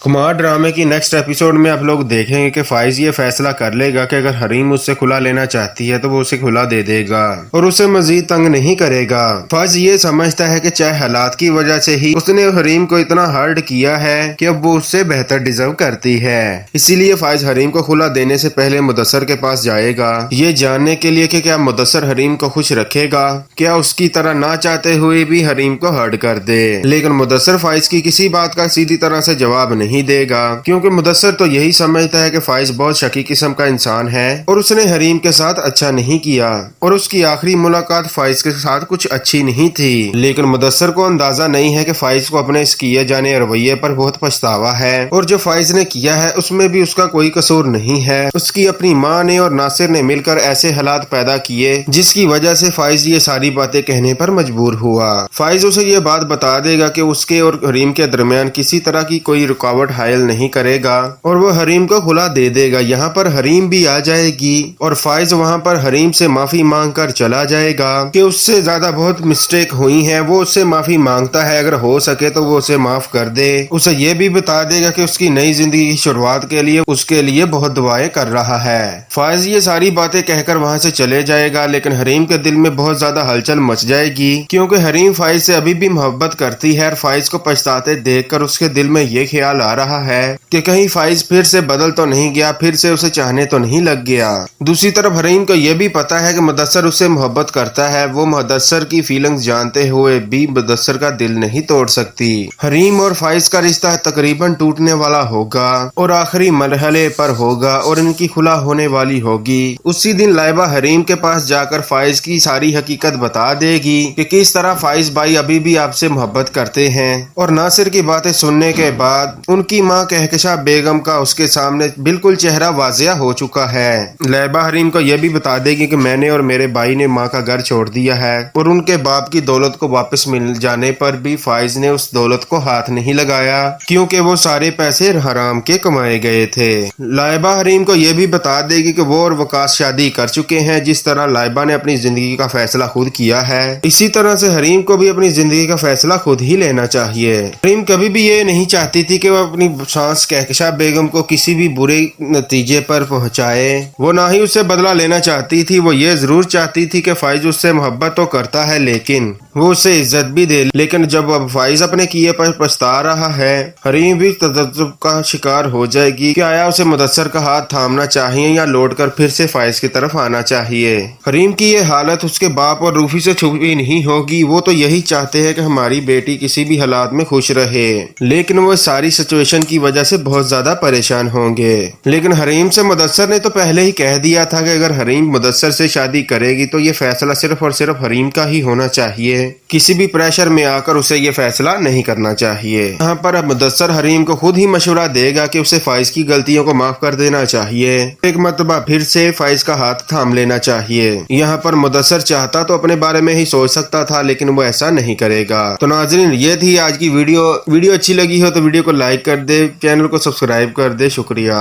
कुमार ड्रामे की next episode में आप लोग देखेंगे कि फाइज ये फैसला कर लेगा कि अगर हरीम उससे खुला लेना चाहती है तो वो उसे खुला दे देगा और उसे मजीद तंग नहीं करेगा। फाइज ये समझता है कि चाहे हालात की वजह से ही उसने हरीम को इतना हर्ट किया है कि अब वो उससे बेहतर डिजर्व करती है, इसीलिए फाइज हरीम को खुला देने से पहले मुदस्सर के पास जाएगा ये जानने के लिए कि क्या मुदस्सर हरीम को खुश रखेगा, क्या उसकी तरह ना चाहते हुए भी हरीम को हर्ट कर दे। लेकिन मुदस्सर फाइज की किसी बात का सीधी तरह से जवाब नहीं देगा, क्योंकि मुदस्सर तो यही समझता है कि फाइज बहुत शकी किस्म का इंसान है और उसने हरीम के साथ अच्छा नहीं किया और उसकी आखिरी मुलाकात फाइज के साथ कुछ अच्छी नहीं थी। लेकिन मुदस्सर को अंदाजा नहीं है कि फाइज को अपने इस किए जाने रवैये पर बहुत पछतावा है और जो फाइज ने किया है उसमें भी उसका कोई कसूर नहीं है। उसकी अपनी माँ ने और नासिर ने मिलकर ऐसे हालात पैदा किए जिसकी वजह से फाइज ये सारी बातें कहने पर मजबूर हुआ। फाइज उसे ये बात बता देगा कि उसके और हरीम के दरमियान किसी तरह की कोई रुकावट हायल नहीं करेगा और वो हरीम को खुला दे देगा। यहाँ पर हरीम भी आ जाएगी और फाइज वहाँ पर हरीम से माफी मांग कर चला जाएगा कि उससे ज्यादा बहुत मिस्टेक हुई है, वो उससे माफी मांगता है, अगर हो सके तो वो उसे माफ कर दे। उसे ये भी बता देगा कि उसकी नई जिंदगी की शुरुआत के लिए उसके लिए बहुत दुआएं कर रहा है। फाइज ये सारी बातें कहकर वहाँ से चले जाएगा, लेकिन हरीम के दिल में बहुत ज्यादा हलचल मच जाएगी क्योंकि हरीम फाइज से अभी भी मोहब्बत करती है और फाइज को पछताते देखकर उसके दिल में ये ख्याल आ रहा है कि कहीं फाइज फिर से बदल तो नहीं गया, फिर से उसे चाहने तो नहीं लग गया। दूसरी तरफ हरीम को यह भी पता है कि मुदस्सर उससे मोहब्बत करता है, वो मुदस्सर की फीलिंग्स जानते हुए भी मुदस्सर का दिल नहीं तोड़ सकती। हरीम और फाइज का रिश्ता तकरीबन टूटने वाला होगा और आखिरी मरहले पर होगा और इनकी खुला होने वाली होगी। उसी दिन लाइबा हरीम के पास जाकर फाइज की सारी हकीकत बता देगी कि किस तरह फाइज भाई अभी भी आपसे मोहब्बत करते हैं और नासिर की बातें सुनने के बाद उनकी माँ कहकशा बेगम का उसके सामने बिल्कुल चेहरा वाजिया हो चुका है। लैबा हरीम को यह भी बता देगी कि मैंने और मेरे भाई ने माँ का घर छोड़ दिया है और उनके बाप की दौलत को वापस मिल जाने पर भी फाइज ने उस दौलत को हाथ नहीं लगाया क्योंकि वो सारे पैसे हराम के कमाए गए थे। लाइबा हरीम को यह भी बता देगी कि वो और वकास शादी कर चुके हैं। जिस तरह लाइबा ने अपनी जिंदगी का फैसला खुद किया है, इसी तरह से हरीम को भी अपनी जिंदगी का फैसला खुद ही लेना चाहिए। हरीम कभी भी ये नहीं चाहती थी कि वो अपनी सांस कहकशा बेगम को किसी भी बुरे नतीजे पर पहुंचाए। वो ना ही उससे बदला लेना चाहती थी, वो ये जरूर चाहती थी कि फाइज उससे मोहब्बत तो करता है लेकिन वो उससे इज्जत भी दे। लेकिन जब अब फाइज अपने किए पर पछता रहा है, हरीम भी तजब्जुब का शिकार हो जाएगी कि आया उसे मुदस्सर का हाथ थामना चाहिए या लौटकर फिर से फाइज की तरफ आना चाहिए। हरीम की ये हालत उसके बाप और रूफी से छुपी नहीं होगी। वो तो यही चाहते हैं कि हमारी बेटी किसी भी हालात में खुश रहे, लेकिन वो सारी सिचुएशन की वजह से बहुत ज्यादा परेशान होंगे। लेकिन हरीम से मुदस्सर ने तो पहले ही कह दिया था कि अगर हरीम मुदस्सर से शादी करेगी तो ये फैसला सिर्फ और सिर्फ हरीम का ही होना चाहिए, किसी भी प्रेशर में आकर उसे ये फैसला नहीं करना चाहिए। यहाँ पर अब मुदस्सर हरीम को खुद ही मशवरा देगा कि उसे फाइज की गलतियों को माफ कर देना चाहिए, एक मरतबा फिर से फाइज का हाथ थाम लेना चाहिए। यहाँ पर मुदस्सर चाहता तो अपने बारे में ही सोच सकता था, लेकिन वो ऐसा नहीं करेगा। तो नाज़रीन, ये थी आज की वीडियो अच्छी लगी हो तो वीडियो को लाइक कर दे, चैनल को सब्सक्राइब कर दे। शुक्रिया।